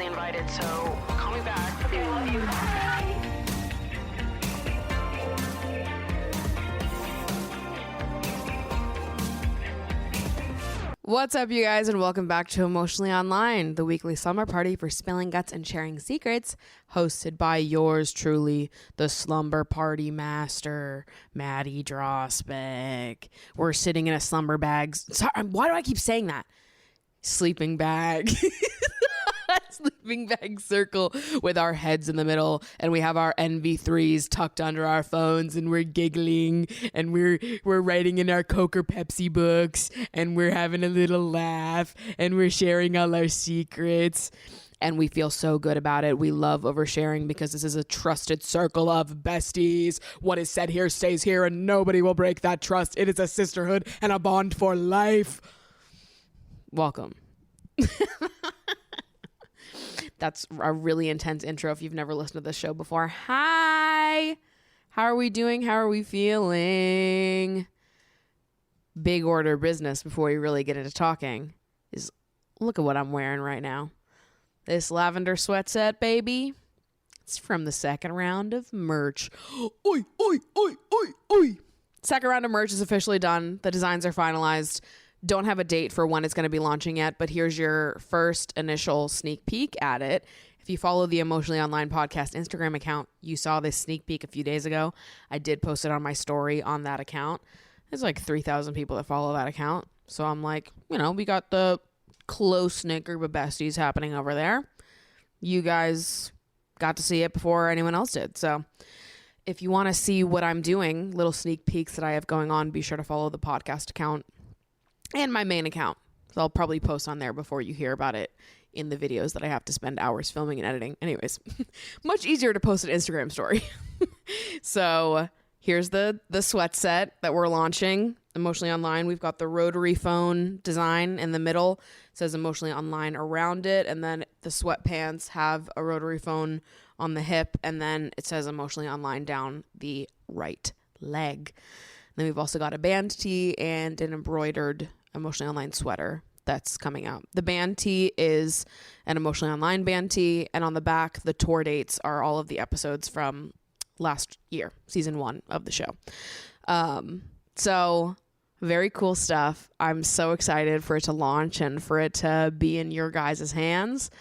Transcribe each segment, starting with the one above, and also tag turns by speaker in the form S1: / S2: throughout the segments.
S1: actually invited, so call me back. Okay, love you. Bye.
S2: What's up, you guys, and welcome back to Emotionally Online, the weekly slumber party for spilling guts and sharing secrets, hosted by yours truly, the slumber party master, Maddie Drossbeck. We're sitting in a slumber bag. Sorry, why do I keep saying that? Sleeping bag. Sleeping bag circle with our heads in the middle, and we have our NV3s tucked under our phones, and we're giggling, and we're writing in our Coke or Pepsi books, and we're having a little laugh, and we're sharing all our secrets, and we feel so good about it. We love oversharing because this is a trusted circle of besties. What is said here stays here, and nobody will break that trust. It is a sisterhood and a bond for life. Welcome. That's a really intense intro if you've never listened to this show before. Hi! How are we doing? How are we feeling? Big order business before we really get into talking is look at what I'm wearing right now. This lavender sweat set, baby. It's from the second round of merch. Oi, oi, oi, oi, oi. Second round of merch is officially done. The designs are finalized. Don't have a date for when it's going to be launching yet, but here's your first initial sneak peek at it. If you follow the Emotionally Online podcast Instagram account, you saw this sneak peek a few days ago. I did post it on my story on that account. There's like 3,000 people that follow that account. So I'm like, we got the close-knit group of besties happening over there. You guys got to see it before anyone else did. So if you want to see what I'm doing, little sneak peeks that I have going on, be sure to follow the podcast account and my main account. So I'll probably post on there before you hear about it in the videos that I have to spend hours filming and editing. Anyways, much easier to post an Instagram story. So here's the sweat set that we're launching. Emotionally Online. We've got the rotary phone design in the middle. It says Emotionally Online around it. And then the sweatpants have a rotary phone on the hip. And then it says Emotionally Online down the right leg. Then we've also got a band tee and an embroidered Emotionally Online sweater that's coming out. The band tee is an Emotionally Online band tee, and on the back, the tour dates are all of the episodes from last year, season 1 of the show. So very cool stuff. I'm so excited for it to launch and for it to be in your guys' hands.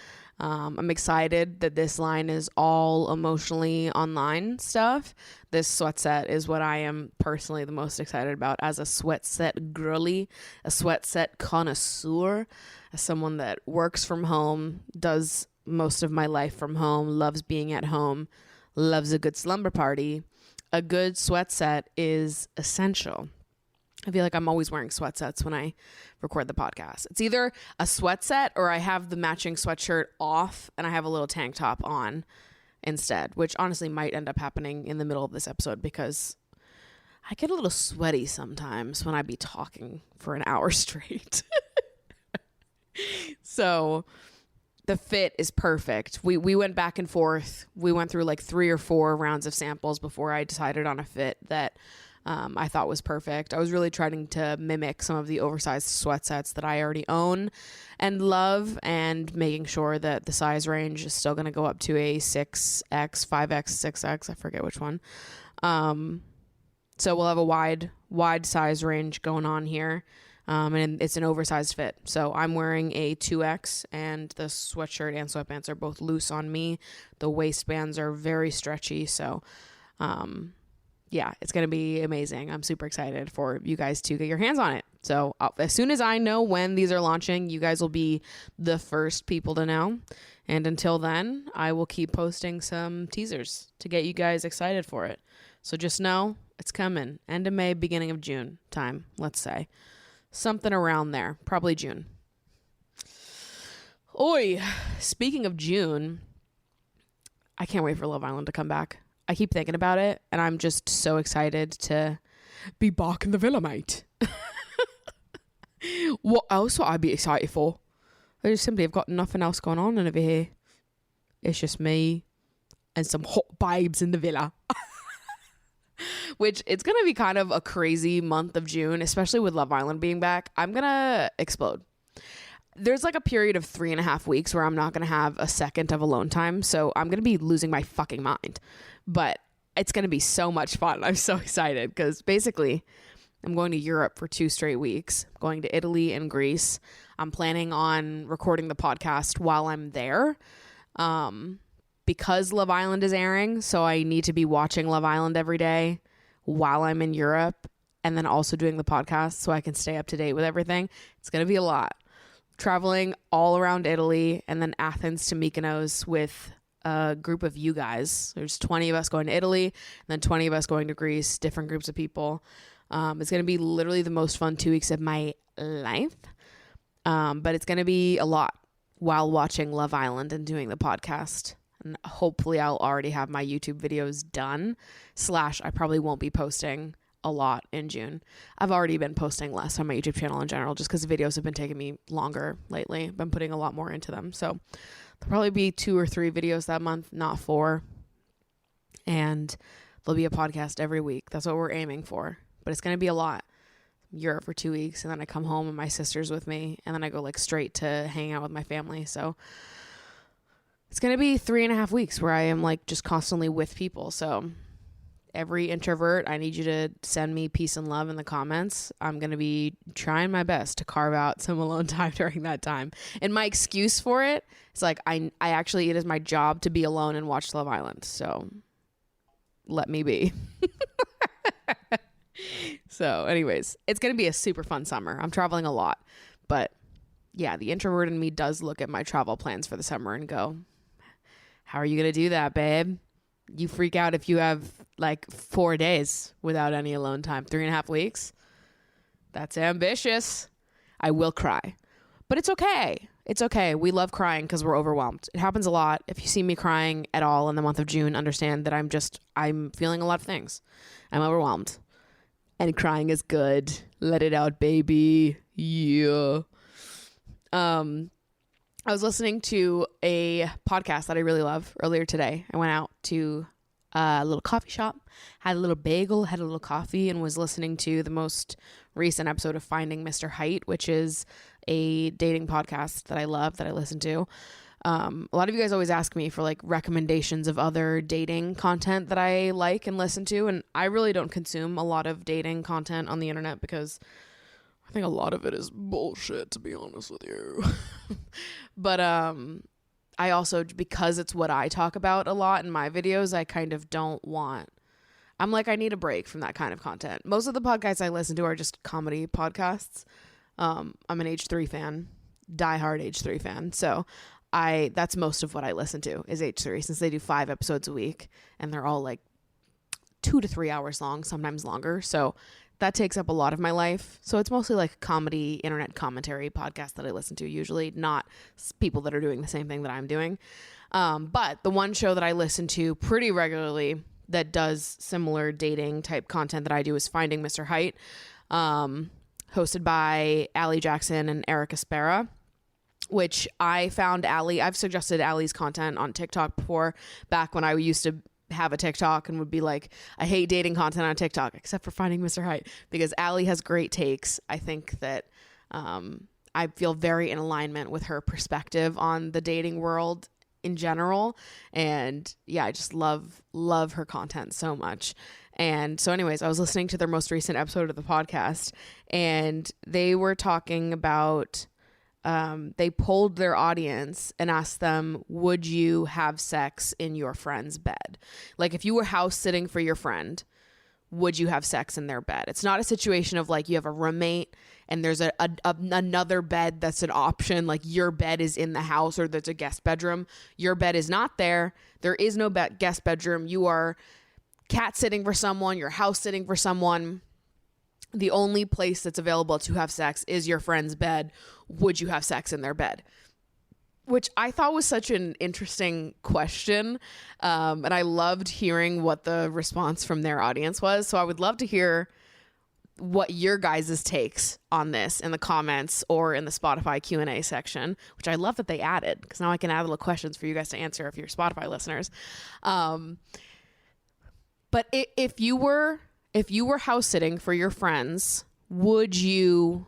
S2: I'm excited that this line is all Emotionally Online stuff. This sweat set is what I am personally the most excited about as a sweat set girly, a sweat set connoisseur, as someone that works from home, does most of my life from home, loves being at home, loves a good slumber party. A good sweat set is essential. I feel like I'm always wearing sweat sets when I record the podcast. It's either a sweat set or I have the matching sweatshirt off and I have a little tank top on instead, which honestly might end up happening in the middle of this episode because I get a little sweaty sometimes when I be talking for an hour straight. So the fit is perfect. We went back and forth. We went through like 3 or 4 rounds of samples before I decided on a fit that I thought was perfect. I was really trying to mimic some of the oversized sweat sets that I already own and love, and making sure that the size range is still going to go up to a 6X, 5X, 6X. I forget which one. So we'll have a wide size range going on here. And it's an oversized fit. So I'm wearing a 2X, and the sweatshirt and sweatpants are both loose on me. The waistbands are very stretchy. So, yeah, it's going to be amazing. I'm super excited for you guys to get your hands on it. So as soon as I know when these are launching, you guys will be the first people to know. And until then, I will keep posting some teasers to get you guys excited for it. So just know it's coming. End of May, beginning of June time, let's say. Something around there. Probably June. Oi, speaking of June, I can't wait for Love Island to come back. I keep thinking about it, and I'm just so excited to be back in the villa, mate. What else would I be excited for? I just simply have got nothing else going on over here. It's just me and some hot babes in the villa. Which, it's going to be kind of a crazy month of June, especially with Love Island being back. I'm going to explode. there's like a period of 3.5 weeks where I'm not going to have a second of alone time. So I'm going to be losing my fucking mind, but it's going to be so much fun. I'm so excited because basically I'm going to Europe for 2 straight weeks, going to Italy and Greece. I'm planning on recording the podcast while I'm there because Love Island is airing. So I need to be watching Love Island every day while I'm in Europe and then also doing the podcast so I can stay up to date with everything. It's going to be a lot. Traveling all around Italy and then Athens to Mykonos with a group of you guys. There's 20 of us going to Italy and then 20 of us going to Greece, different groups of people. It's going to be literally the most fun 2 weeks of my life. But it's going to be a lot while watching Love Island and doing the podcast. And hopefully I'll already have my YouTube videos done. / I probably won't be posting a lot in June. I've already been posting less on my YouTube channel in general just because the videos have been taking me longer lately. I've been putting a lot more into them. So there'll probably be 2 or 3 videos that month, not 4. And there'll be a podcast every week. That's what we're aiming for. But it's going to be a lot. Europe for 2 weeks and then I come home and my sister's with me and then I go like straight to hang out with my family. So it's going to be 3.5 weeks where I am like just constantly with people. So every introvert, I need you to send me peace and love in the comments. I'm going to be trying my best to carve out some alone time during that time. And my excuse for it is like, I actually, it is my job to be alone and watch Love Island. So let me be. So anyways, it's going to be a super fun summer. I'm traveling a lot, but yeah, the introvert in me does look at my travel plans for the summer and go, how are you going to do that, babe? You freak out if you have like 4 days without any alone time, 3.5 weeks. That's ambitious. I will cry, but it's okay. It's okay. We love crying because we're overwhelmed. It happens a lot. If you see me crying at all in the month of June, understand that I'm feeling a lot of things. I'm overwhelmed. And crying is good. Let it out, baby. Yeah. I was listening to a podcast that I really love earlier today. I went out to a little coffee shop, had a little bagel, had a little coffee, and was listening to the most recent episode of Finding Mr. Height, which is a dating podcast that I love, that I listen to. A lot of you guys always ask me for like recommendations of other dating content that I like and listen to. And I really don't consume a lot of dating content on the internet because I think a lot of it is bullshit, to be honest with you. But, I also, because it's what I talk about a lot in my videos, I kind of don't want, I'm like, I need a break from that kind of content. Most of the podcasts I listen to are just comedy podcasts. I'm an H3 fan, diehard H3 fan. So that's most of what I listen to is H3 since they do 5 episodes a week and they're all like 2 to 3 hours long, sometimes longer. So that takes up a lot of my life. So it's mostly like comedy, internet commentary podcasts that I listen to, usually not people that are doing the same thing that I'm doing. But the one show that I listen to pretty regularly that does similar dating type content that I do is Finding Mr. Height, hosted by Allie Jackson and Erica Spera. Which I found I've suggested Allie's content on TikTok before, back when I used to have a TikTok and would be like, I hate dating content on TikTok, except for Finding Mr. Height, because Allie has great takes. I think that I feel very in alignment with her perspective on the dating world in general. And yeah, I just love her content so much. And so anyways, I was listening to their most recent episode of the podcast and they were talking about they polled their audience and asked them, would you have sex in your friend's bed? Like if you were house sitting for your friend, would you have sex in their bed? It's not a situation of like you have a roommate and there's another bed that's an option. Like your bed is in the house or there's a guest bedroom. Your bed is not there. There is no guest bedroom. You are cat sitting for someone. You're house sitting for someone. The only place that's available to have sex is your friend's bed. Would you have sex in their bed? Which I thought was such an interesting question. And I loved hearing what the response from their audience was. So I would love to hear what your guys' takes on this in the comments or in the Spotify Q&A section, which I love that they added because now I can add little questions for you guys to answer if you're Spotify listeners. But if you were house sitting for your friends, would you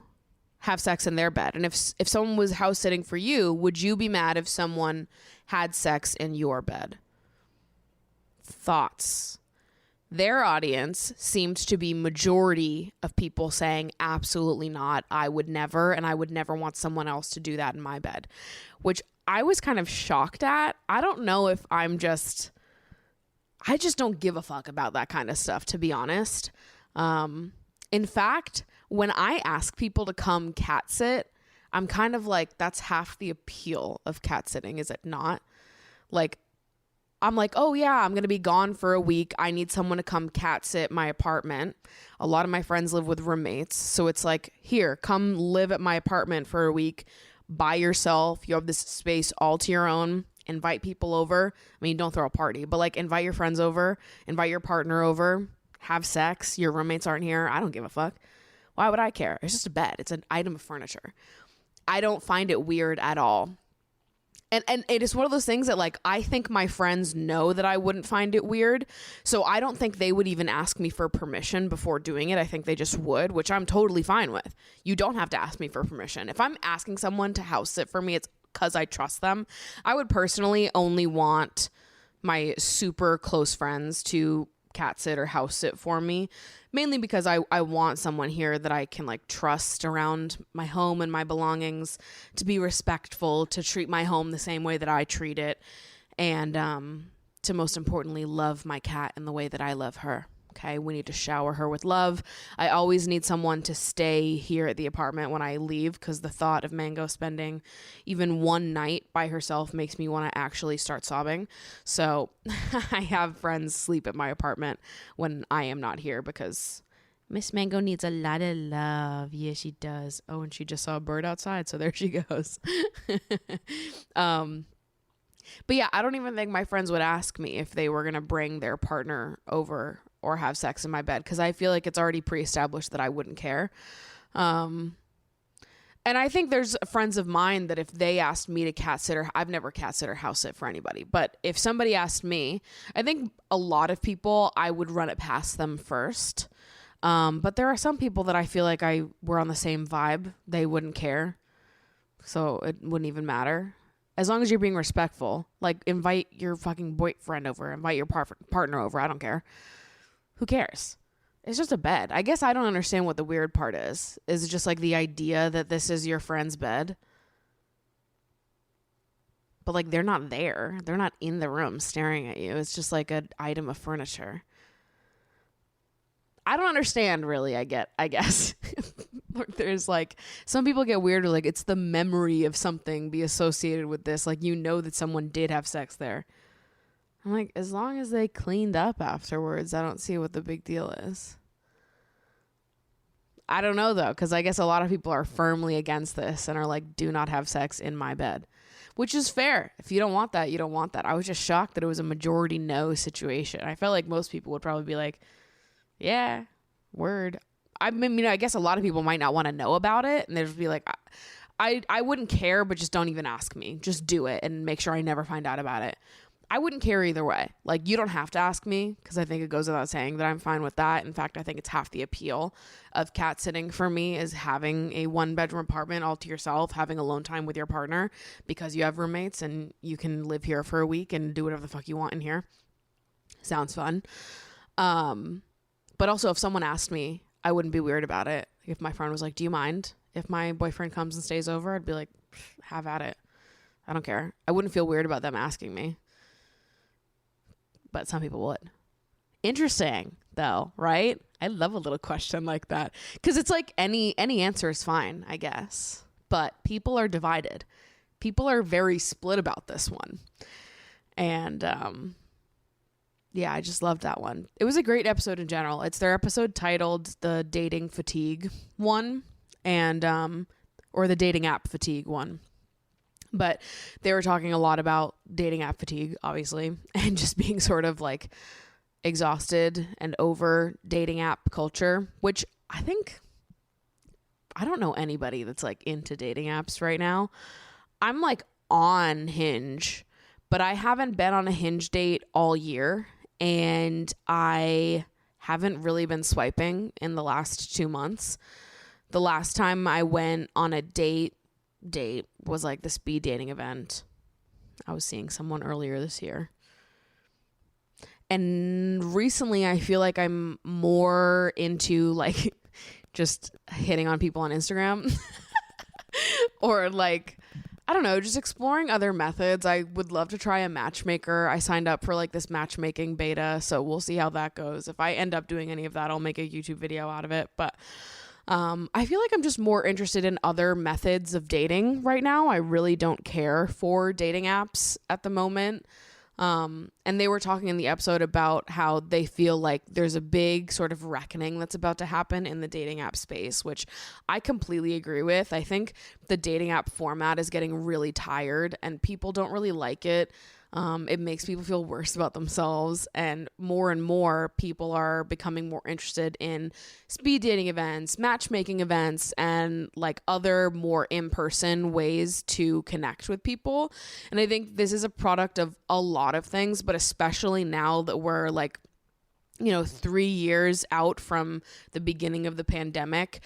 S2: have sex in their bed? And if someone was house sitting for you, would you be mad if someone had sex in your bed? Thoughts. Their audience seemed to be majority of people saying absolutely not. I would never, and I would never want someone else to do that in my bed, which I was kind of shocked at. I don't know if I just don't give a fuck about that kind of stuff, to be honest. In fact, when I ask people to come cat sit, I'm kind of like, that's half the appeal of cat sitting, is it not? Like, I'm like, oh yeah, I'm going to be gone for a week. I need someone to come cat sit my apartment. A lot of my friends live with roommates. So it's like, here, come live at my apartment for a week by yourself. You have this space all to your own. Invite people over. I mean, don't throw a party, but like invite your friends over, invite your partner over, have sex. Your roommates aren't here. I don't give a fuck. Why would I care? It's just a bed. It's an item of furniture. I don't find it weird at all. And it is one of those things that, like, I think my friends know that I wouldn't find it weird. So I don't think they would even ask me for permission before doing it. I think they just would, which I'm totally fine with. You don't have to ask me for permission. If I'm asking someone to house sit for me, it's because I trust them. I would personally only want my super close friends to cat sit or house sit for me, mainly because I want someone here that I can like trust around my home and my belongings, to be respectful, to treat my home the same way that I treat it, and to most importantly love my cat in the way that I love her. Okay, we need to shower her with love. I always need someone to stay here at the apartment when I leave, because the thought of Mango spending even one night by herself makes me want to actually start sobbing. So I have friends sleep at my apartment when I am not here, because Miss Mango needs a lot of love. Yeah, she does. Oh, and she just saw a bird outside, so there she goes. But yeah, I don't even think my friends would ask me if they were going to bring their partner over or have sex in my bed, because I feel like it's already pre-established that I wouldn't care. And I think there's friends of mine that if they asked me to cat sit, or I've never cat sit or house sit for anybody, but if somebody asked me, I think a lot of people, I would run it past them first. But there are some people that I feel like we're on the same vibe. They wouldn't care. So it wouldn't even matter. As long as you're being respectful, like invite your fucking boyfriend over, invite your partner over. I don't care. Who cares? It's just a bed. I guess I don't understand what the weird part is. Is it just like the idea that this is your friend's bed? But like, they're not there. They're not in the room staring at you. It's just like an item of furniture. I don't understand really, I guess. There's like, some people get weird, or like it's the memory of something be associated with this. Like, you know that someone did have sex there. I'm like, as long as they cleaned up afterwards, I don't see what the big deal is. I don't know though, because I guess a lot of people are firmly against this and are like, do not have sex in my bed, which is fair. If you don't want that, you don't want that. I was just shocked that it was a majority no situation. I felt like most people would probably be like, yeah, word. I mean, I guess a lot of people might not want to know about it, and they'd just be like, I wouldn't care, but just don't even ask me. Just do it and make sure I never find out about it. I wouldn't care either way. Like, you don't have to ask me, because I think it goes without saying that I'm fine with that. In fact, I think it's half the appeal of cat sitting for me, is having a 1-bedroom apartment all to yourself, having alone time with your partner, because you have roommates and you can live here for a week and do whatever the fuck you want in here. Sounds fun. But also, if someone asked me, I wouldn't be weird about it. If my friend was like, do you mind if my boyfriend comes and stays over? I'd be like, have at it. I don't care. I wouldn't feel weird about them asking me. But some people would. Interesting, though, right? I love a little question like that, because it's like any answer is fine, I guess. But people are divided. People are very split about this one. And yeah, I just loved that one. It was a great episode in general. It's their episode titled the dating fatigue one, and or the dating app fatigue one. But they were talking a lot about dating app fatigue, obviously, and just being sort of like exhausted and over dating app culture, which I don't know anybody that's like into dating apps right now. I'm like on Hinge, but I haven't been on a Hinge date all year, and I haven't really been swiping in the last 2 months. The last time I went on a date was like the speed dating event. I was seeing someone earlier this year. And recently I feel like I'm more into like just hitting on people on Instagram or like, I don't know, just exploring other methods. I would love to try a matchmaker. I signed up for like this matchmaking beta, so we'll see how that goes. If I end up doing any of that, I'll make a YouTube video out of it. But I feel like I'm just more interested in other methods of dating right now. I really don't care for dating apps at the moment. And they were talking in the episode about how they feel like there's a big sort of reckoning that's about to happen in the dating app space, which I completely agree with. I think the dating app format is getting really tired and people don't really like it. It makes people feel worse about themselves, and more people are becoming more interested in speed dating events, matchmaking events, and like other more in-person ways to connect with people. And I think this is a product of a lot of things, but especially now that we're like, 3 years out from the beginning of the pandemic,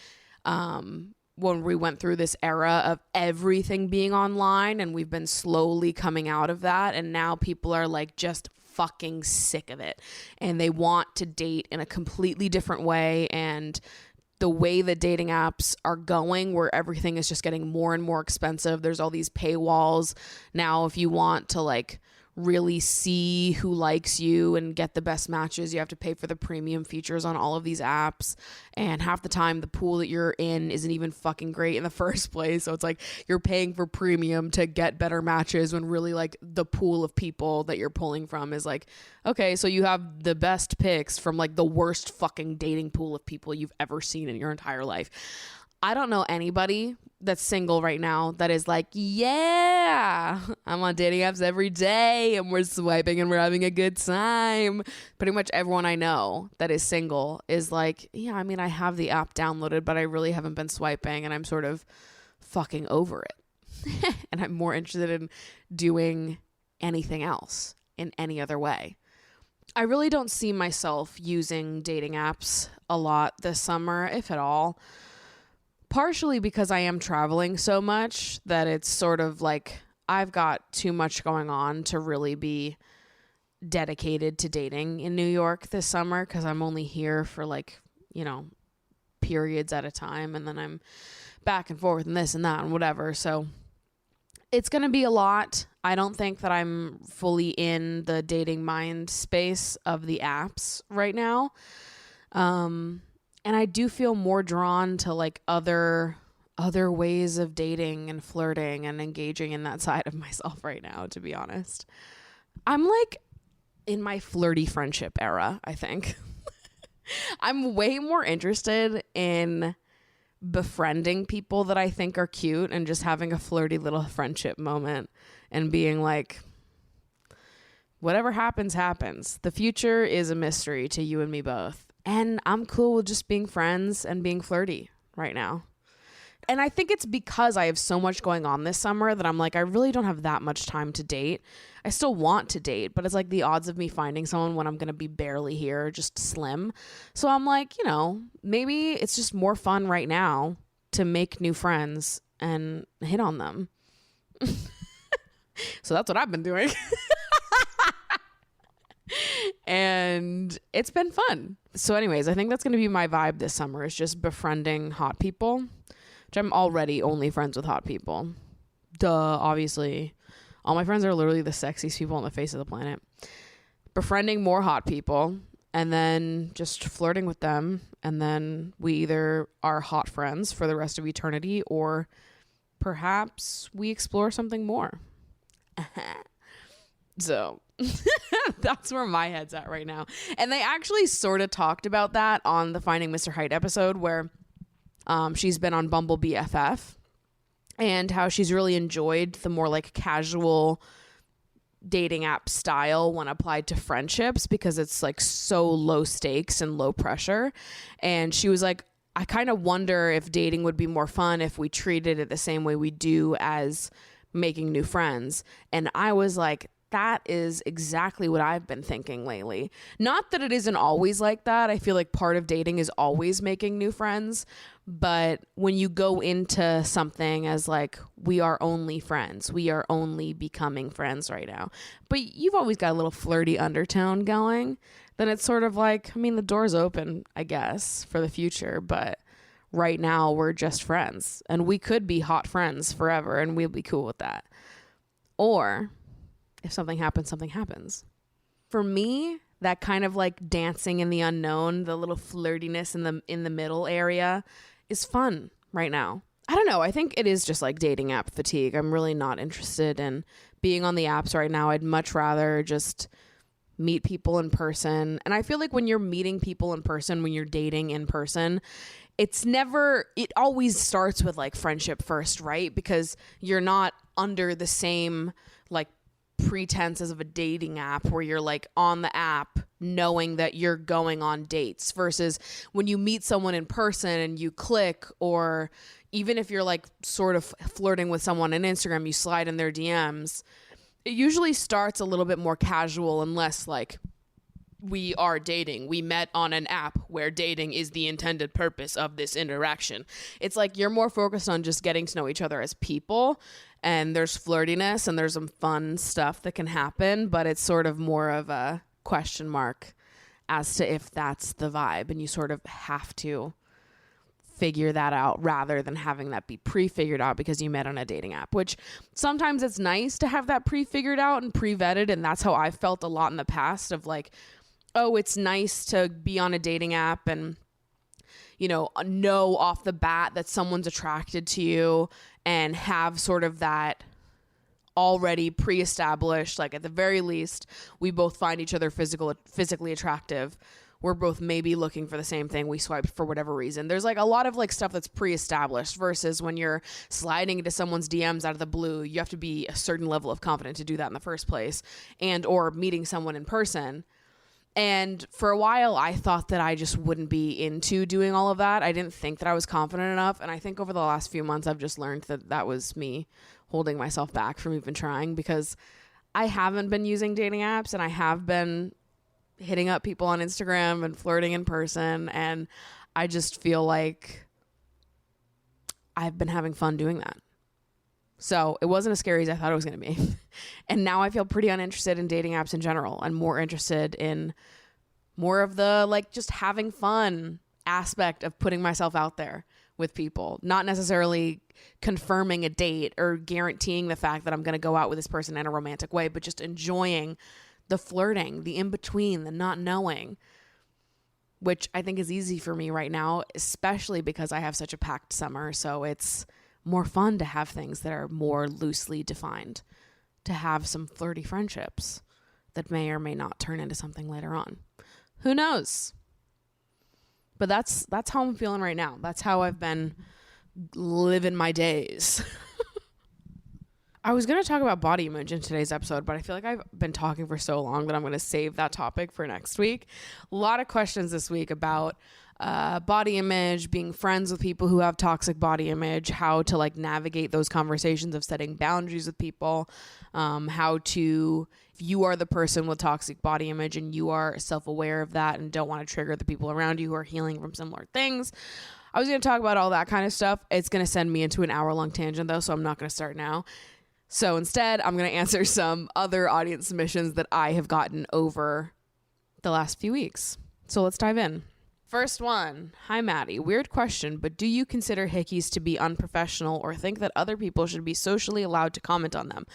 S2: when we went through this era of everything being online, and we've been slowly coming out of that. And now people are like just fucking sick of it and they want to date in a completely different way. And the way the dating apps are going, where everything is just getting more and more expensive. There's all these paywalls now. If you want to like really see who likes you and get the best matches, you have to pay for the premium features on all of these apps. And half the time the pool that you're in isn't even fucking great in the first place. So it's like you're paying for premium to get better matches when really like the pool of people that you're pulling from is like, okay, so you have the best picks from like the worst fucking dating pool of people you've ever seen in your entire life. I don't know anybody that's single right now that is like, yeah, I'm on dating apps every day and we're swiping and we're having a good time. Pretty much everyone I know that is single is like, yeah, I mean, I have the app downloaded, but I really haven't been swiping and I'm sort of fucking over it. And I'm more interested in doing anything else in any other way. I really don't see myself using dating apps a lot this summer, if at all. Partially because I am traveling so much that it's sort of like I've got too much going on to really be dedicated to dating in New York this summer, because I'm only here for like, periods at a time, and then I'm back and forth and this and that and whatever. So it's going to be a lot. I don't think that I'm fully in the dating mind space of the apps right now. And I do feel more drawn to like other ways of dating and flirting and engaging in that side of myself right now, to be honest. I'm like in my flirty friendship era, I think. I'm way more interested in befriending people that I think are cute and just having a flirty little friendship moment and being like, whatever happens, happens. The future is a mystery to you and me both. And I'm cool with just being friends and being flirty right now. And I think it's because I have so much going on this summer that I'm like, I really don't have that much time to date. I still want to date, but it's like the odds of me finding someone when I'm going to be barely here are just slim. So I'm like, maybe it's just more fun right now to make new friends and hit on them. So that's what I've been doing. And it's been fun. So anyways, I think that's going to be my vibe this summer, is just befriending hot people, which I'm already only friends with hot people. Duh, obviously. All my friends are literally the sexiest people on the face of the planet. Befriending more hot people and then just flirting with them. And then we either are hot friends for the rest of eternity, or perhaps we explore something more. So that's where my head's at right now. And they actually sort of talked about that on the Finding Mr. Height episode, where she's been on Bumble BFF, and how she's really enjoyed the more like casual dating app style when applied to friendships, because it's like so low stakes and low pressure. And she was like, I kind of wonder if dating would be more fun if we treated it the same way we do as making new friends. And I was like, that is exactly what I've been thinking lately. Not that it isn't always like that. I feel like part of dating is always making new friends. But when you go into something as like, we are only friends, we are only becoming friends right now, but you've always got a little flirty undertone going, then it's sort of like, I mean, the door's open, I guess, for the future. But right now we're just friends, and we could be hot friends forever, and we'll be cool with that. Or if something happens, something happens. For me, that kind of like dancing in the unknown, the little flirtiness in the middle area is fun right now. I don't know. I think it is just like dating app fatigue. I'm really not interested in being on the apps right now. I'd much rather just meet people in person. And I feel like when you're meeting people in person, when you're dating in person, it always starts with like friendship first, right? Because you're not under the same like pretenses of a dating app where you're like on the app knowing that you're going on dates, versus when you meet someone in person and you click, or even if you're like sort of flirting with someone on Instagram, you slide in their DMs. It usually starts a little bit more casual, unless like we are dating. We met on an app where dating is the intended purpose of this interaction. It's like you're more focused on just getting to know each other as people, and there's flirtiness and there's some fun stuff that can happen, but it's sort of more of a question mark as to if that's the vibe, and you sort of have to figure that out rather than having that be pre-figured out because you met on a dating app, which sometimes it's nice to have that pre-figured out and pre-vetted. And that's how I felt a lot in the past of like, oh, it's nice to be on a dating app and, you know off the bat that someone's attracted to you and have sort of that already pre-established, like at the very least, we both find each other physically attractive. We're both maybe looking for the same thing. We swiped for whatever reason. There's like a lot of like stuff that's pre-established, versus when you're sliding into someone's DMs out of the blue, you have to be a certain level of confidence to do that in the first place, and or meeting someone in person. And for a while, I thought that I just wouldn't be into doing all of that. I didn't think that I was confident enough. And I think over the last few months, I've just learned that that was me holding myself back from even trying, because I haven't been using dating apps, and I have been hitting up people on Instagram and flirting in person. And I just feel like I've been having fun doing that. So it wasn't as scary as I thought it was going to be. And now I feel pretty uninterested in dating apps in general, and more interested in more of the like just having fun aspect of putting myself out there with people, not necessarily confirming a date or guaranteeing the fact that I'm going to go out with this person in a romantic way, but just enjoying the flirting, the in-between, the not knowing, which I think is easy for me right now, especially because I have such a packed summer. So it's more fun to have things that are more loosely defined, to have some flirty friendships that may or may not turn into something later on. Who knows? But that's how I'm feeling right now. That's how I've been living my days. I was going to talk about body image in today's episode, but I feel like I've been talking for so long that I'm going to save that topic for next week. A lot of questions this week about body image, being friends with people who have toxic body image, how to like navigate those conversations of setting boundaries with people, how to, if you are the person with toxic body image and you are self-aware of that and don't want to trigger the people around you who are healing from similar things. I was going to talk about all that kind of stuff. It's going to send me into an hour-long tangent though, so I'm not going to start now. So instead, I'm going to answer some other audience submissions that I have gotten over the last few weeks. So let's dive in. First one. Hi, Maddie. Weird question, but do you consider hickeys to be unprofessional or think that other people should be socially allowed to comment on them?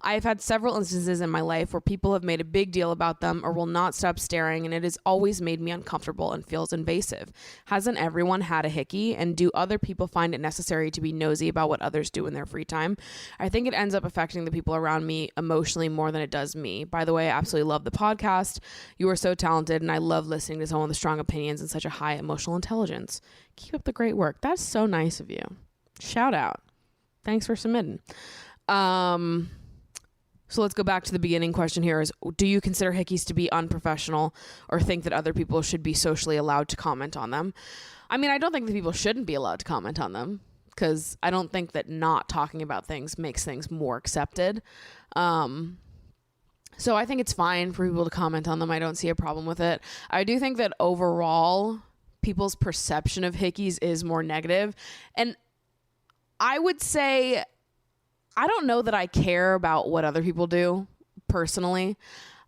S2: I have had several instances in my life where people have made a big deal about them or will not stop staring, and it has always made me uncomfortable and feels invasive. Hasn't everyone had a hickey, and do other people find it necessary to be nosy about what others do in their free time? I think it ends up affecting the people around me emotionally more than it does me. By the way, I absolutely love the podcast. You are so talented, and I love listening to someone with strong opinions and such a high emotional intelligence. Keep up the great work. That's so nice of you. Shout out. Thanks for submitting. So let's go back to the beginning question here is, do you consider hickeys to be unprofessional or think that other people should be socially allowed to comment on them? I mean, I don't think that people shouldn't be allowed to comment on them, because I don't think that not talking about things makes things more accepted. So I think it's fine for people to comment on them. I don't see a problem with it. I do think that overall, people's perception of hickeys is more negative. And I would say, I don't know that I care about what other people do personally.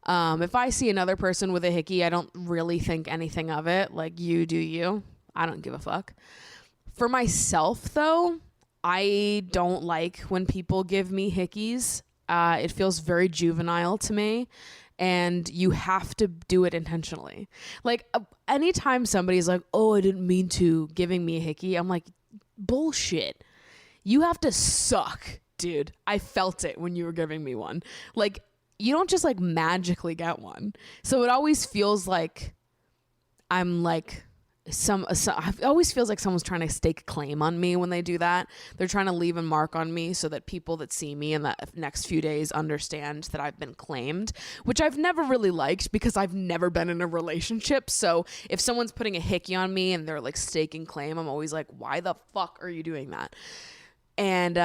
S2: If I see another person with a hickey, I don't really think anything of it. Like, you do you. I don't give a fuck. For myself, though, I don't like when people give me hickeys. It feels very juvenile to me, and you have to do it intentionally. Like, anytime somebody's like, oh, I didn't mean to, giving me a hickey, I'm like, bullshit. You have to suck, dude. I felt it when you were giving me one. Like, you don't just like magically get one. So it always feels like I'm like it always feels like someone's trying to stake a claim on me when they do that. They're trying to leave a mark on me so that people that see me in the next few days understand that I've been claimed, which I've never really liked because I've never been in a relationship. So if someone's putting a hickey on me and they're like staking claim, I'm always like, why the fuck are you doing that? And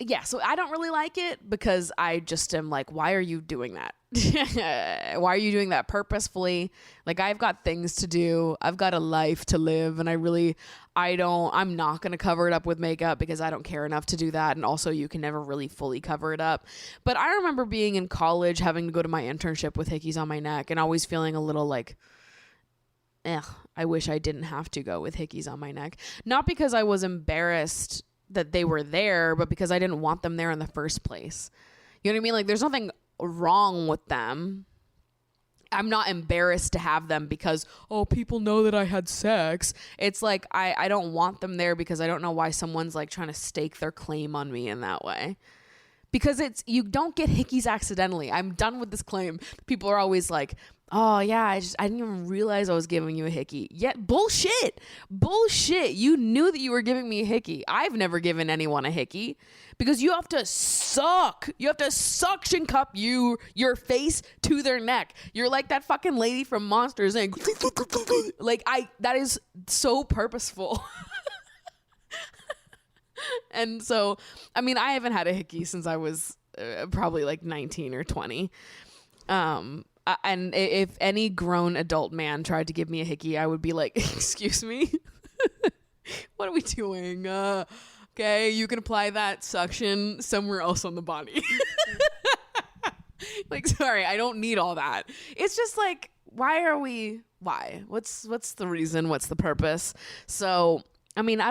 S2: yeah, so I don't really like it because I just am like, why are you doing that? Why are you doing that purposefully? Like, I've got things to do. I've got a life to live. And I'm not going to cover it up with makeup because I don't care enough to do that. And also, you can never really fully cover it up. But I remember being in college, having to go to my internship with hickeys on my neck and always feeling a little like, I wish I didn't have to go with hickeys on my neck. Not because I was embarrassed that they were there, but because I didn't want them there in the first place. You know what I mean? Like, there's nothing wrong with them. I'm not embarrassed to have them because, oh, people know that I had sex. It's like, I don't want them there because I don't know why someone's like trying to stake their claim on me in that way. Because you don't get hickeys accidentally. I'm done with this claim. People are always like, oh yeah, I didn't even realize I was giving you a hickey. Yeah, bullshit. You knew that you were giving me a hickey. I've never given anyone a hickey because you have to suck. You have to suction cup your face to their neck. You're like that fucking lady from Monsters Inc. Like, that is so purposeful. And so, I mean, I haven't had a hickey since I was probably like 19 or 20. And if any grown adult man tried to give me a hickey, I would be like, excuse me, what are we doing? Okay, you can apply that suction somewhere else on the body. Like, sorry, I don't need all that. It's just like, why? What's the reason? What's the purpose? So, I mean,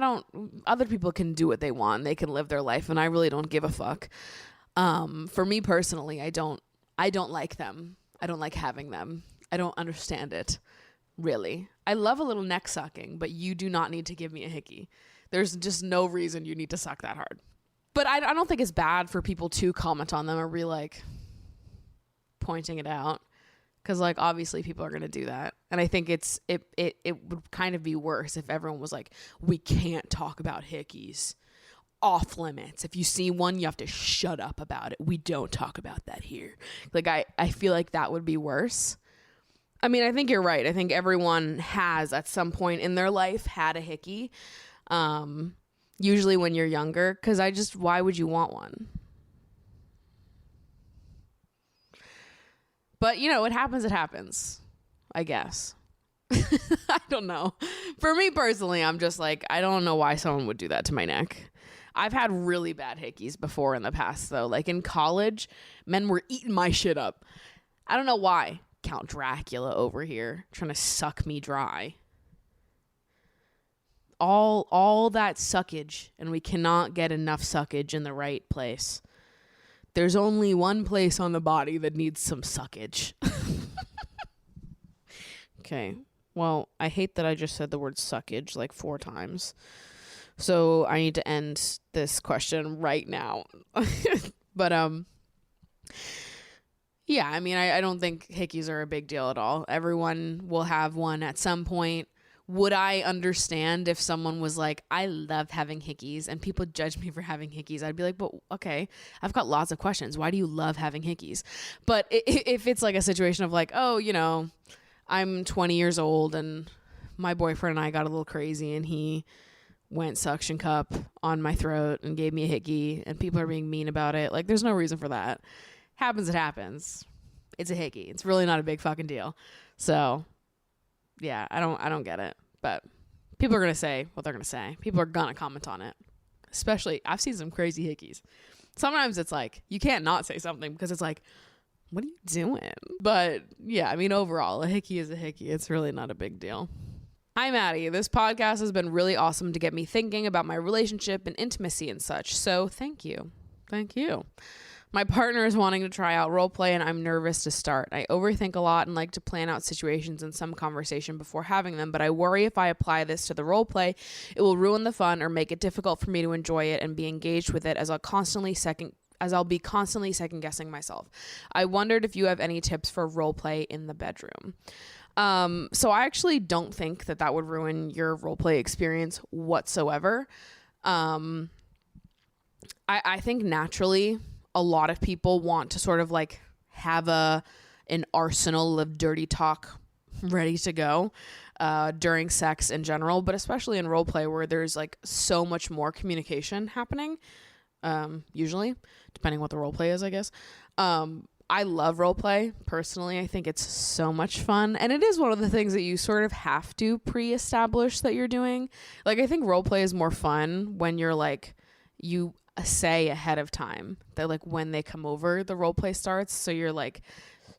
S2: other people can do what they want. They can live their life, and I really don't give a fuck. For me personally, I don't like them. I don't like having them. I don't understand it, really. I love a little neck sucking, but you do not need to give me a hickey. There's just no reason you need to suck that hard. But I don't think it's bad for people to comment on them or be like pointing it out. Because, like, obviously people are going to do that. And I think it would kind of be worse if everyone was like, we can't talk about hickeys. Off limits. If you see one, you have to shut up about it. We don't talk about that here. Like, I feel like that would be worse. I mean, I think you're right. I think everyone has, at some point in their life, had a hickey. Usually when you're younger. Because why would you want one? But, you know, it happens, I guess. I don't know. For me personally, I'm just like, I don't know why someone would do that to my neck. I've had really bad hickeys before in the past, though. Like, in college, men were eating my shit up. I don't know why. Count Dracula over here trying to suck me dry. All that suckage, and we cannot get enough suckage in the right place. There's only one place on the body that needs some suckage. Okay. Well, I hate that I just said the word suckage like 4 times. So I need to end this question right now. But, yeah, I mean, I don't think hickeys are a big deal at all. Everyone will have one at some point. Would I understand if someone was like, I love having hickeys, and people judge me for having hickeys? I'd be like, but okay, I've got lots of questions. Why do you love having hickeys? But if it's like a situation of like, oh, you know, I'm 20 years old and my boyfriend and I got a little crazy and he went suction cup on my throat and gave me a hickey and people are being mean about it. Like, there's no reason for that. happens, it happens. It's a hickey. It's really not a big fucking deal. So yeah, I don't get it. But people are going to say what they're going to say. People are going to comment on it. Especially, I've seen some crazy hickeys. Sometimes it's like, you can't not say something because it's like, what are you doing? But yeah, I mean, overall, a hickey is a hickey. It's really not a big deal. Hi, Maddie. This podcast has been really awesome to get me thinking about my relationship and intimacy and such. So thank you. Thank you. My partner is wanting to try out role play and I'm nervous to start. I overthink a lot and like to plan out situations in some conversation before having them, but I worry if I apply this to the role play, it will ruin the fun or make it difficult for me to enjoy it and be engaged with it as I'll be constantly second guessing myself. I wondered if you have any tips for role play in the bedroom. So I actually don't think that would ruin your role play experience whatsoever. I think naturally a lot of people want to sort of like have an arsenal of dirty talk ready to go during sex in general, but especially in role play where there's like so much more communication happening, usually, depending what the role play is, I guess. I love role play personally. I think it's so much fun, and it is one of the things that you sort of have to pre-establish that you're doing. Like, I think role play is more fun when you're like, you say ahead of time that like when they come over, the role play starts. So you're like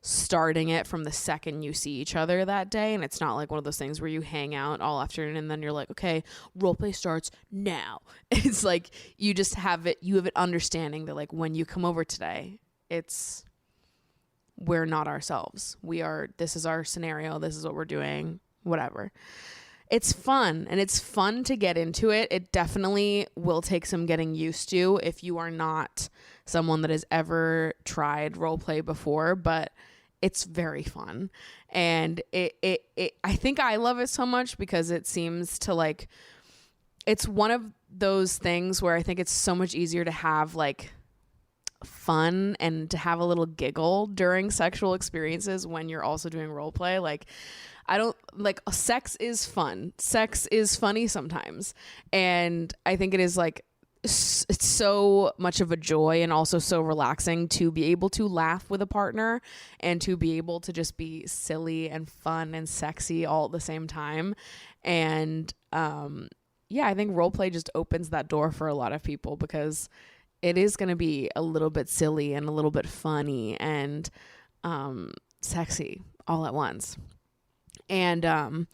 S2: starting it from the second you see each other that day, and it's not like one of those things where you hang out all afternoon and then you're like, okay, role play starts now. It's like you just have it, you have an understanding that like when you come over today, we're not ourselves. This is our scenario, this is what we're doing, whatever. It's fun, and it's fun to get into it. It definitely will take some getting used to if you are not someone that has ever tried role play before, but it's very fun. And I think I love it so much because it seems to like, it's one of those things where I think it's so much easier to have like fun and to have a little giggle during sexual experiences when you're also doing role play. Like, I don't like, sex is fun. Sex is funny sometimes. And I think it is like, it's so much of a joy and also so relaxing to be able to laugh with a partner and to be able to just be silly and fun and sexy all at the same time. And yeah, I think role play just opens that door for a lot of people because it is going to be a little bit silly and a little bit funny and sexy all at once. And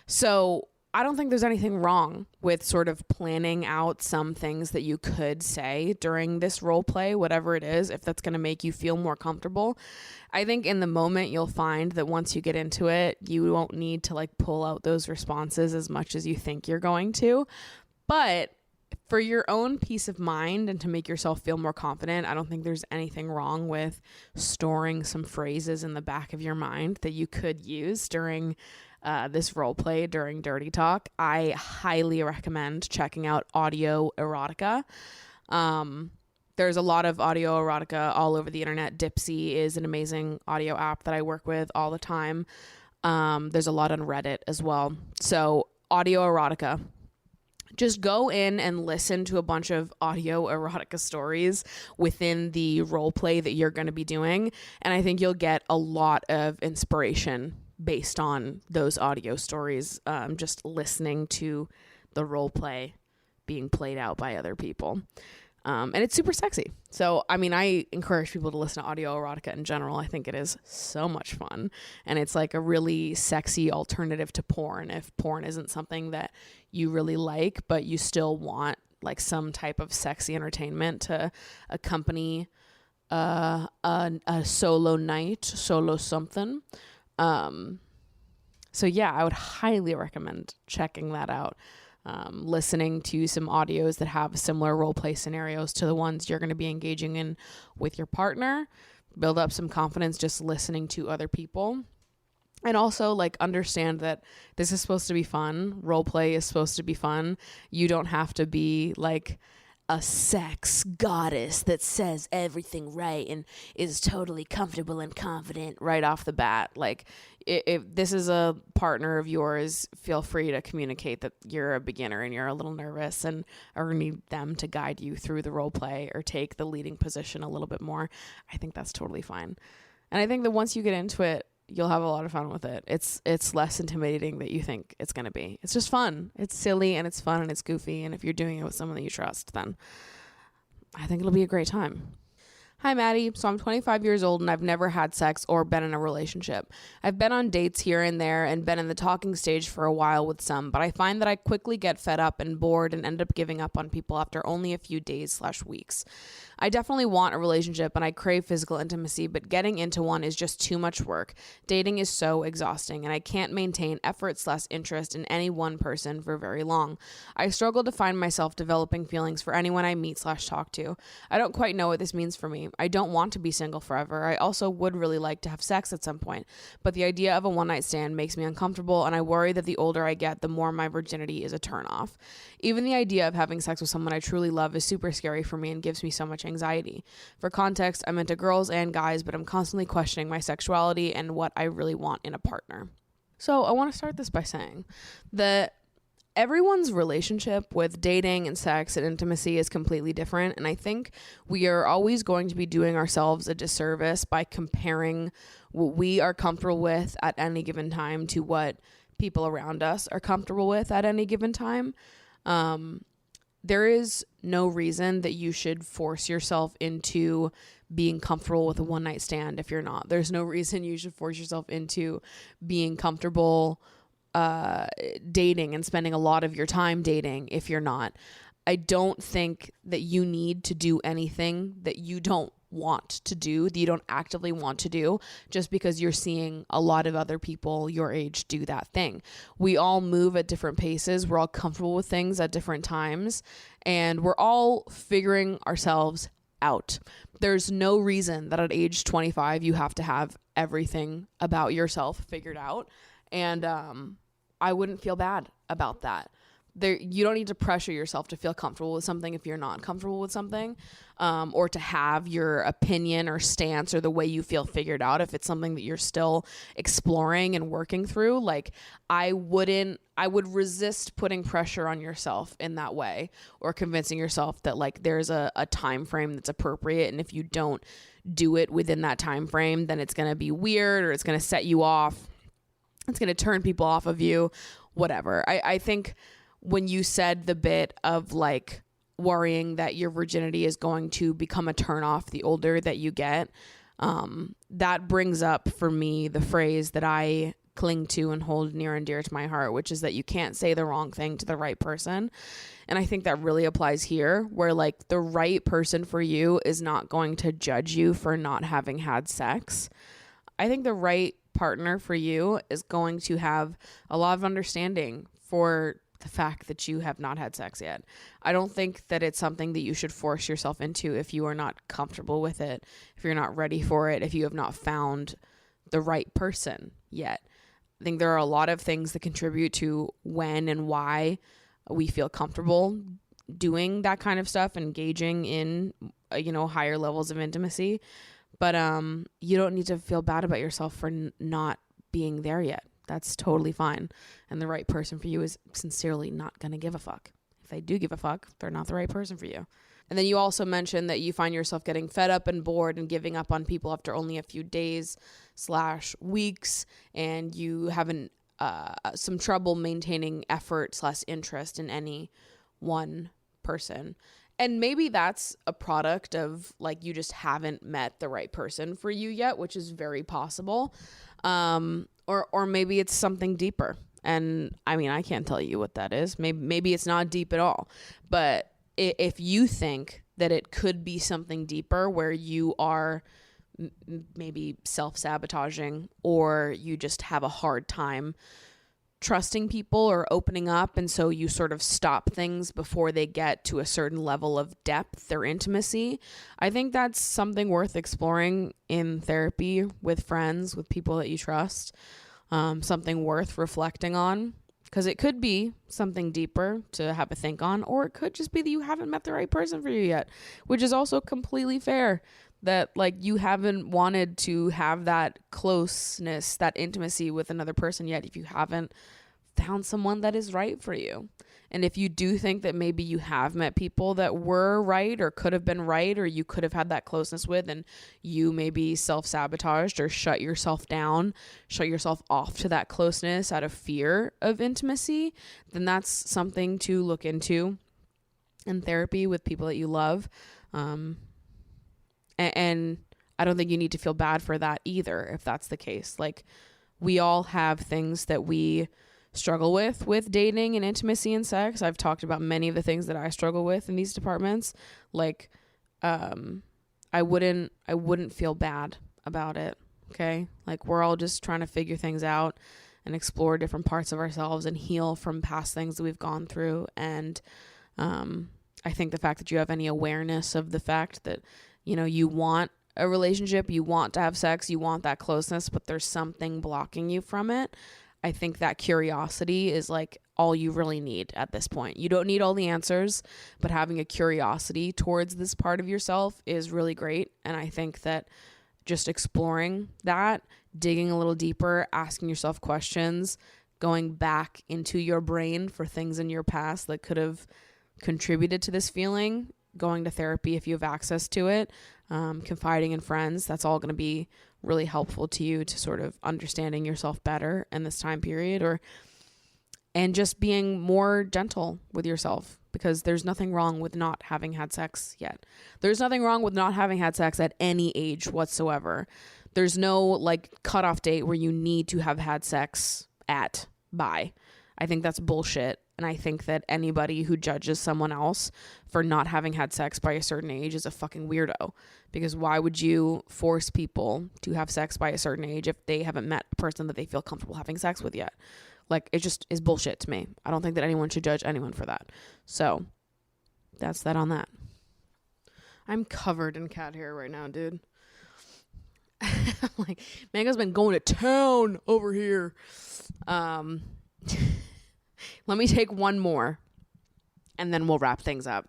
S2: so I don't think there's anything wrong with sort of planning out some things that you could say during this role play, whatever it is, if that's going to make you feel more comfortable. I think in the moment you'll find that once you get into it, you won't need to like pull out those responses as much as you think you're going to. But for your own peace of mind and to make yourself feel more confident, I don't think there's anything wrong with storing some phrases in the back of your mind that you could use during this role play during Dirty Talk. I highly recommend checking out audio erotica. There's a lot of audio erotica all over the internet. Dipsy is an amazing audio app that I work with all the time. There's a lot on Reddit as well. So audio erotica. Just go in and listen to a bunch of audio erotica stories within the role play that you're going to be doing. And I think you'll get a lot of inspiration based on those audio stories, just listening to the role play being played out by other people. And it's super sexy. So, I mean, I encourage people to listen to audio erotica in general. I think it is so much fun. And it's like a really sexy alternative to porn. If porn isn't something that you really like, but you still want like some type of sexy entertainment to accompany a solo night, solo something. So yeah, I would highly recommend checking that out. Listening to some audios that have similar role play scenarios to the ones you're going to be engaging in with your partner. Build up some confidence just listening to other people. And also like understand that this is supposed to be fun. Role play is supposed to be fun. You don't have to be like a sex goddess that says everything right and is totally comfortable and confident right off the bat. Like, if this is a partner of yours, feel free to communicate that you're a beginner and you're a little nervous and or need them to guide you through the role play or take the leading position a little bit more. I think that's totally fine. And I think that once you get into it, you'll have a lot of fun with it. It's less intimidating than you think it's going to be. It's just fun. It's silly and it's fun and it's goofy. And if you're doing it with someone that you trust, then I think it'll be a great time. Hi, Maddie. So I'm 25 years old and I've never had sex or been in a relationship. I've been on dates here and there and been in the talking stage for a while with some, but I find that I quickly get fed up and bored and end up giving up on people after only a few days/weeks. I definitely want a relationship and I crave physical intimacy, but getting into one is just too much work. Dating is so exhausting and I can't maintain effort/interest in any one person for very long. I struggle to find myself developing feelings for anyone I meet/talk to. I don't quite know what this means for me. I don't want to be single forever. I also would really like to have sex at some point, but the idea of a one-night stand makes me uncomfortable and I worry that the older I get, the more my virginity is a turnoff. Even the idea of having sex with someone I truly love is super scary for me and gives me so much anxiety. For context, I'm into girls and guys, but I'm constantly questioning my sexuality and what I really want in a partner. So I want to start this by saying that everyone's relationship with dating and sex and intimacy is completely different. And I think we are always going to be doing ourselves a disservice by comparing what we are comfortable with at any given time to what people around us are comfortable with at any given time. There is no reason that you should force yourself into being comfortable with a one-night stand if you're not. There's no reason you should force yourself into being comfortable dating and spending a lot of your time dating if you're not. I don't think that you need to do anything that you don't want to do, that you don't actively want to do, just because you're seeing a lot of other people your age do that thing. We all move at different paces. We're all comfortable with things at different times, and we're all figuring ourselves out. There's no reason that at age 25 you have to have everything about yourself figured out, and I wouldn't feel bad about that. You don't need to pressure yourself to feel comfortable with something if you're not comfortable with something, or to have your opinion or stance or the way you feel figured out if it's something that you're still exploring and working through. Like, I would resist putting pressure on yourself in that way, or convincing yourself that like there's a time frame that's appropriate, and if you don't do it within that time frame, then it's going to be weird, or it's going to set you off. It's going to turn people off of you, whatever. I think when you said the bit of like worrying that your virginity is going to become a turnoff the older that you get, that brings up for me the phrase that I cling to and hold near and dear to my heart, which is that you can't say the wrong thing to the right person. And I think that really applies here, where like the right person for you is not going to judge you for not having had sex. I think the right partner for you is going to have a lot of understanding for the fact that you have not had sex yet. I don't think that it's something that you should force yourself into if you are not comfortable with it, if you're not ready for it, if you have not found the right person yet. I think there are a lot of things that contribute to when and why we feel comfortable doing that kind of stuff, engaging in, higher levels of intimacy. But you don't need to feel bad about yourself for not being there yet. That's totally fine. And the right person for you is sincerely not going to give a fuck. If they do give a fuck, they're not the right person for you. And then you also mentioned that you find yourself getting fed up and bored and giving up on people after only a few days/weeks, and you haven't some trouble maintaining effort/interest in any one person. And maybe that's a product of like you just haven't met the right person for you yet, which is very possible. Or maybe it's something deeper. And I mean, I can't tell you what that is. Maybe it's not deep at all. But if you think that it could be something deeper where you are maybe self-sabotaging, or you just have a hard time trusting people or opening up, and so you sort of stop things before they get to a certain level of depth or intimacy, I think that's something worth exploring in therapy with friends, with people that you trust, something worth reflecting on, Because it could be something deeper to have a think on, or it could just be that you haven't met the right person for you yet, which is also completely fair. That like you haven't wanted to have that closeness, that intimacy with another person yet if you haven't found someone that is right for you. And if you do think that maybe you have met people that were right or could have been right, or you could have had that closeness with, and you maybe self-sabotaged or shut yourself down, shut yourself off to that closeness out of fear of intimacy, then that's something to look into in therapy with people that you love. And I don't think you need to feel bad for that either, if that's the case. Like, we all have things that we struggle with dating and intimacy and sex. I've talked about many of the things that I struggle with in these departments. Like, I wouldn't feel bad about it. Okay. Like, we're all just trying to figure things out and explore different parts of ourselves and heal from past things that we've gone through. And, I think the fact that you have any awareness of the fact that, you know, you want a relationship, you want to have sex, you want that closeness, but there's something blocking you from it. I think that curiosity is like all you really need at this point. You don't need all the answers, but having a curiosity towards this part of yourself is really great. And I think that just exploring that, digging a little deeper, asking yourself questions, going back into your brain for things in your past that could have contributed to this feeling, going to therapy if you have access to it, confiding in friends, that's all going to be really helpful to you to sort of understanding yourself better in this time period, and just being more gentle with yourself, because there's nothing wrong with not having had sex yet. There's nothing wrong with not having had sex at any age whatsoever. There's no like cutoff date where you need to have had sex by. I think that's bullshit. And I think that anybody who judges someone else for not having had sex by a certain age is a fucking weirdo. Because why would you force people to have sex by a certain age if they haven't met a person that they feel comfortable having sex with yet? Like, it just is bullshit to me. I don't think that anyone should judge anyone for that. So, that's that on that. I'm covered in cat hair right now, dude. Like, Mango's been going to town over here. Let me take one more, and then we'll wrap things up.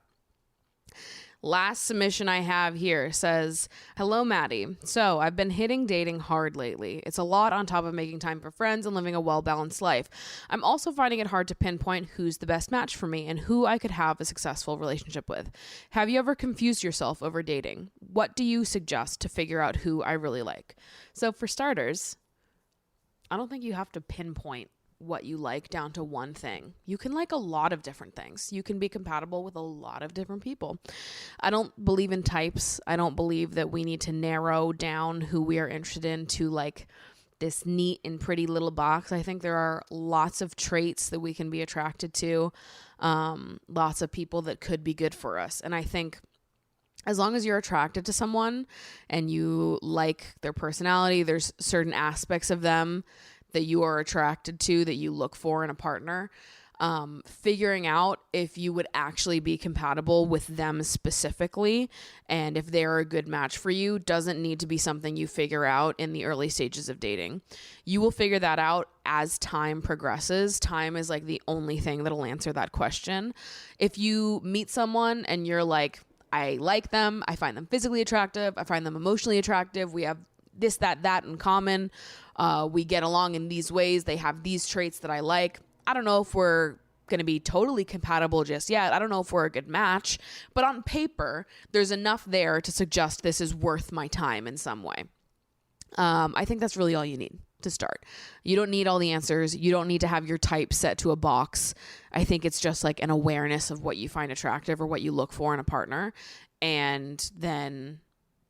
S2: Last submission I have here says, hello, Maddie. So I've been hitting dating hard lately. It's a lot on top of making time for friends and living a well-balanced life. I'm also finding it hard to pinpoint who's the best match for me and who I could have a successful relationship with. Have you ever confused yourself over dating? What do you suggest to figure out who I really like? So for starters, I don't think you have to pinpoint what you like down to one thing. You can like a lot of different things. You can be compatible with a lot of different people. I don't believe in types. I don't believe that we need to narrow down who we are interested in to like this neat and pretty little box. I think there are lots of traits that we can be attracted to, lots of people that could be good for us. And I think as long as you're attracted to someone and you like their personality, there's certain aspects of them that you are attracted to, that you look for in a partner, figuring out if you would actually be compatible with them specifically and if they're a good match for you doesn't need to be something you figure out in the early stages of dating. You will figure that out as time progresses. Time is like the only thing that'll answer that question. If you meet someone and you're like, I like them, I find them physically attractive, I find them emotionally attractive, we have this, that in common. We get along in these ways. They have these traits that I like. I don't know if we're going to be totally compatible just yet. I don't know if we're a good match, but on paper, there's enough there to suggest this is worth my time in some way. I think that's really all you need to start. You don't need all the answers. You don't need to have your type set to a box. I think it's just like an awareness of what you find attractive or what you look for in a partner. And then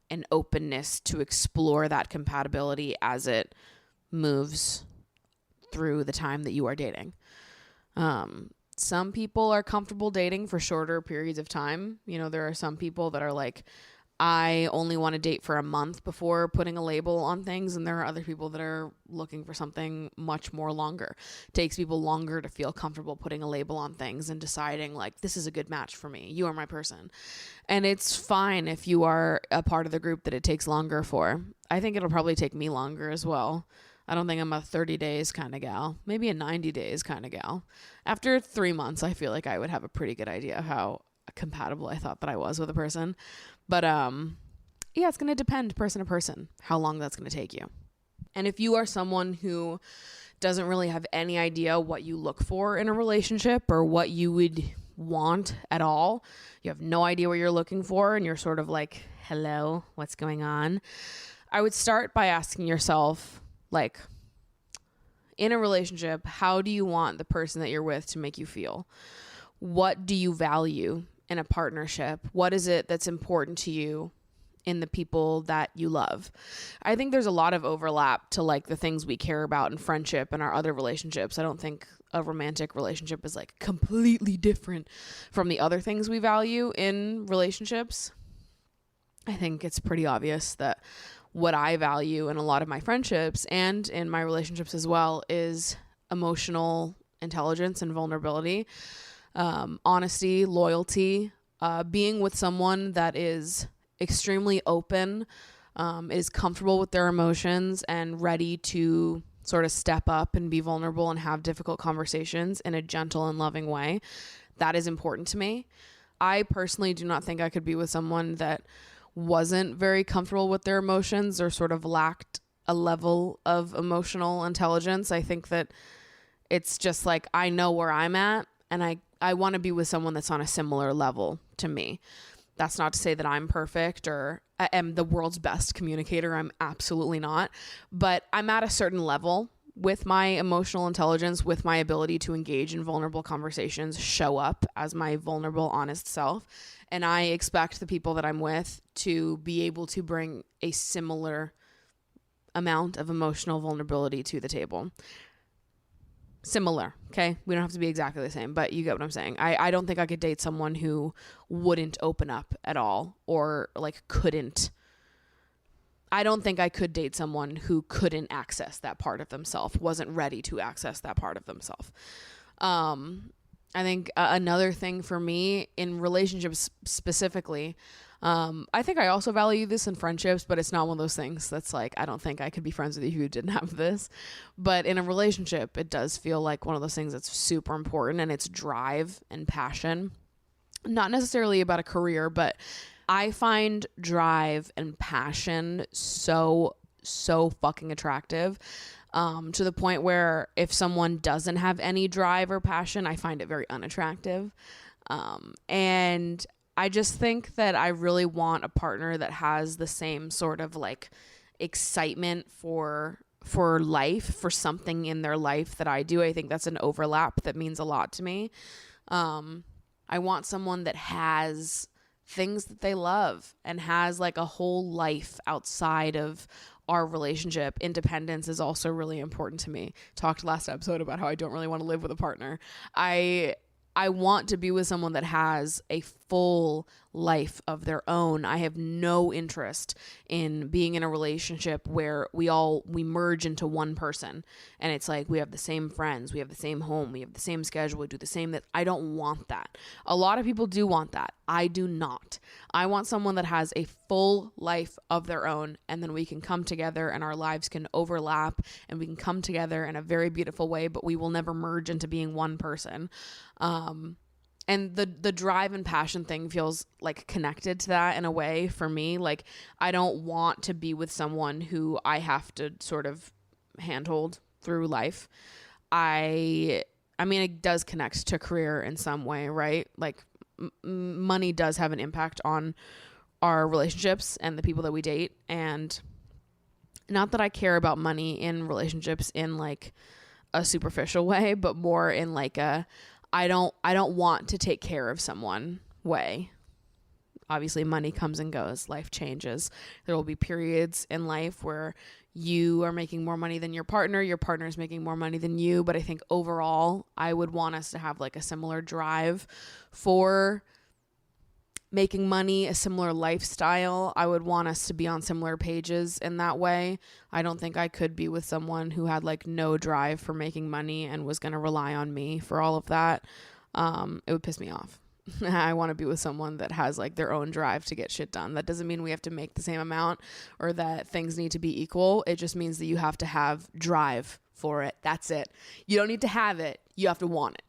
S2: an openness to explore that compatibility as it moves through the time that you are dating. Some people are comfortable dating for shorter periods of time. You know, there are some people that are like, I only want to date for a month before putting a label on things. And there are other people that are looking for something much more longer. It takes people longer to feel comfortable putting a label on things and deciding like, this is a good match for me. You are my person. And it's fine if you are a part of the group that it takes longer for. I think it'll probably take me longer as well. I don't think I'm a 30 days kind of gal, maybe a 90 days kind of gal. After 3 months, I feel like I would have a pretty good idea how compatible I thought that I was with a person. But yeah, it's going to depend person to person how long that's going to take you. And if you are someone who doesn't really have any idea what you look for in a relationship or what you would want at all, you have no idea what you're looking for, and you're sort of like, hello, what's going on? I would start by asking yourself, like, in a relationship, how do you want the person that you're with to make you feel? What do you value in a partnership? What is it that's important to you in the people that you love? I think there's a lot of overlap to like the things we care about in friendship and our other relationships. I don't think a romantic relationship is like completely different from the other things we value in relationships. I think it's pretty obvious that what I value in a lot of my friendships and in my relationships as well is emotional intelligence and vulnerability, honesty, loyalty, being with someone that is extremely open, is comfortable with their emotions and ready to sort of step up and be vulnerable and have difficult conversations in a gentle and loving way. That is important to me. I personally do not think I could be with someone that wasn't very comfortable with their emotions or sort of lacked a level of emotional intelligence. I think that it's just like, I know where I'm at, and I want to be with someone that's on a similar level to me. That's not to say that I'm perfect or I am the world's best communicator. I'm absolutely not. But I'm at a certain level with my emotional intelligence, with my ability to engage in vulnerable conversations, show up as my vulnerable, honest self. And I expect the people that I'm with to be able to bring a similar amount of emotional vulnerability to the table. Similar, okay? We don't have to be exactly the same, but you get what I'm saying. I don't think I could date someone who wouldn't open up at all or like couldn't. I don't think I could date someone who couldn't access that part of themselves, wasn't ready to access that part of themselves. I think another thing for me in relationships specifically, I think I also value this in friendships, but it's not one of those things that's like, I don't think I could be friends with you who didn't have this. But in a relationship, it does feel like one of those things that's super important, and it's drive and passion. Not necessarily about a career, but I find drive and passion so fucking attractive. To the point where if someone doesn't have any drive or passion, I find it very unattractive. And I just think that I really want a partner that has the same sort of like excitement for life, for something in their life that I do. I think that's an overlap that means a lot to me. I want someone that has things that they love and has like a whole life outside of our relationship. Independence is also really important to me. Talked last episode about how I don't really want to live with a partner. I want to be with someone that has a full life of their own. I have no interest in being in a relationship where we merge into one person and it's like we have the same friends, we have the same home, we have the same schedule, we do the same. That I don't want that. A lot of people do want that. I do not. I want someone that has a full life of their own, and then we can come together and our lives can overlap and we can come together in a very beautiful way, but we will never merge into being one person. And the drive and passion thing feels like connected to that in a way for me. Like, I don't want to be with someone who I have to sort of handhold through life. I mean, it does connect to career in some way, right? Like, money does have an impact on our relationships and the people that we date. And not that I care about money in relationships in like a superficial way, but more in like a, I don't want to take care of someone way. Obviously, money comes and goes. Life changes. There will be periods in life where you are making more money than your partner is making more money than you. But I think overall, I would want us to have like a similar drive for making money, a similar lifestyle. I would want us to be on similar pages in that way. I don't think I could be with someone who had like no drive for making money and was going to rely on me for all of that. It would piss me off. I want to be with someone that has like their own drive to get shit done. That doesn't mean we have to make the same amount or that things need to be equal. It just means that you have to have drive for it. That's it. You don't need to have it. You have to want it.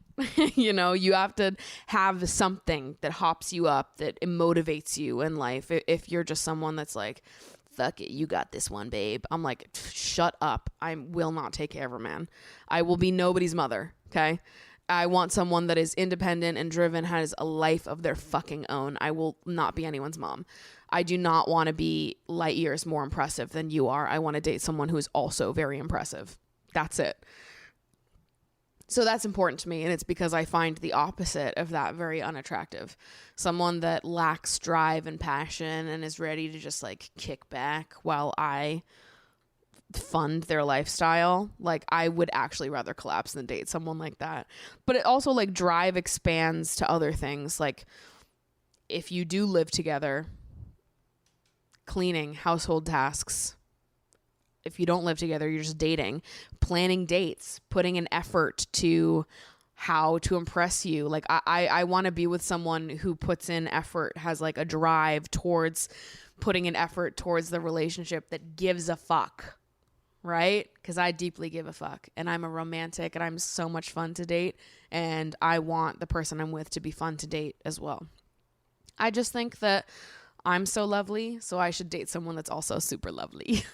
S2: You know, you have to have something that hops you up, that motivates you in life. If you're just someone that's like, fuck it, you got this one, babe. I'm like, shut up. I will not take care of a man. I will be nobody's mother, okay? I want someone that is independent and driven, has a life of their fucking own. I will not be anyone's mom. I do not want to be light years more impressive than you are. I want to date someone who is also very impressive. That's it. So that's important to me, and it's because I find the opposite of that very unattractive. Someone that lacks drive and passion and is ready to just like kick back while I fund their lifestyle. Like, I would actually rather collapse than date someone like that. But it also, like, drive expands to other things. Like, if you do live together, cleaning, household tasks. If you don't live together, you're just dating, planning dates, putting an effort to how to impress you. Like, I want to be with someone who puts in effort, has like a drive towards putting an effort towards the relationship, that gives a fuck, right? Because I deeply give a fuck, and I'm a romantic, and I'm so much fun to date, and I want the person I'm with to be fun to date as well. I just think that I'm so lovely, so I should date someone that's also super lovely.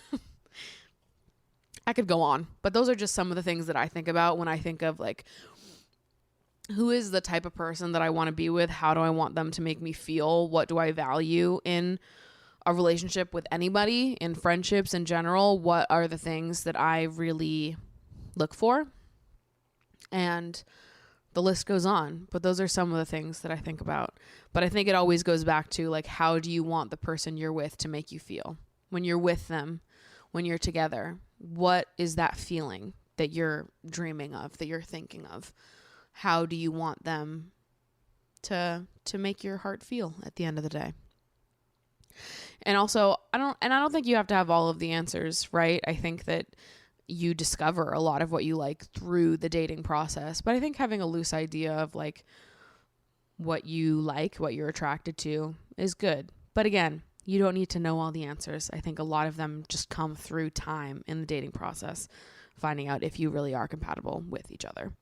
S2: I could go on, but those are just some of the things that I think about when I think of like, who is the type of person that I want to be with? How do I want them to make me feel? What do I value in a relationship with anybody, in friendships in general? What are the things that I really look for? And the list goes on, but those are some of the things that I think about. But I think it always goes back to like, how do you want the person you're with to make you feel when you're with them, when you're together? What is that feeling that you're dreaming of, that you're thinking of? How do you want them to make your heart feel at the end of the day? And also, I don't think you have to have all of the answers, right? I think that you discover a lot of what you like through the dating process, but I think having a loose idea of like what you like, what you're attracted to is good. But again, you don't need to know all the answers. I think a lot of them just come through time in the dating process, finding out if you really are compatible with each other.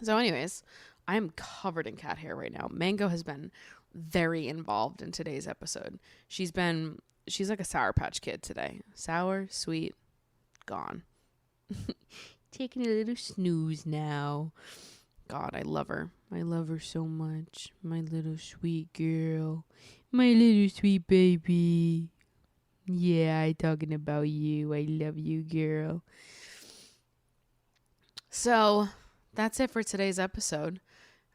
S2: So anyways, I am covered in cat hair right now. Mango has been very involved in today's episode. She's like a Sour Patch Kid today. Sour, sweet, gone. Taking a little snooze now. God, I love her. I love her so much. My little sweet girl. My little sweet baby. Yeah, I'm talking about you. I love you, girl. So, that's it for today's episode.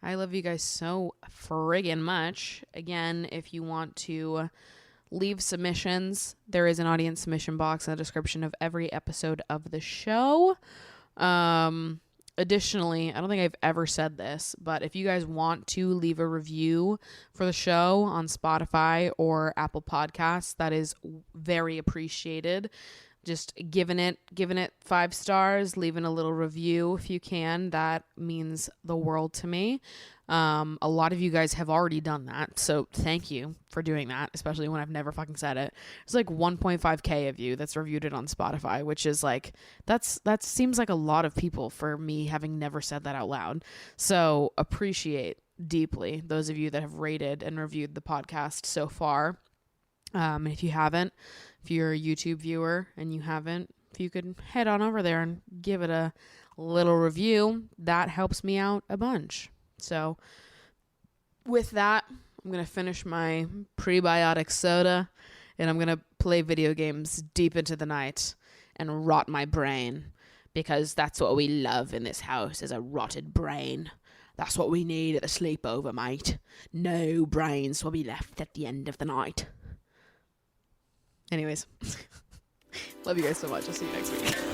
S2: I love you guys so friggin' much. Again, if you want to leave submissions, there is an audience submission box in the description of every episode of the show. Additionally, I don't think I've ever said this, but if you guys want to leave a review for the show on Spotify or Apple Podcasts, that is very appreciated. Just giving it 5 stars, leaving a little review if you can. That means the world to me. A lot of you guys have already done that, so thank you for doing that, especially when I've never fucking said it. It's like 1.5k of you that's reviewed it on Spotify, which is like, that seems like a lot of people for me having never said that out loud. So appreciate deeply those of you that have rated and reviewed the podcast so far. And if you haven't, if you're a YouTube viewer and you haven't, if you could head on over there and give it a little review, that helps me out a bunch. So with that, I'm going to finish my prebiotic soda, and I'm going to play video games deep into the night and rot my brain, because that's what we love in this house, is a rotted brain. That's what we need at the sleepover, mate. No brains will be left at the end of the night. Anyways, love you guys so much. I'll see you next week.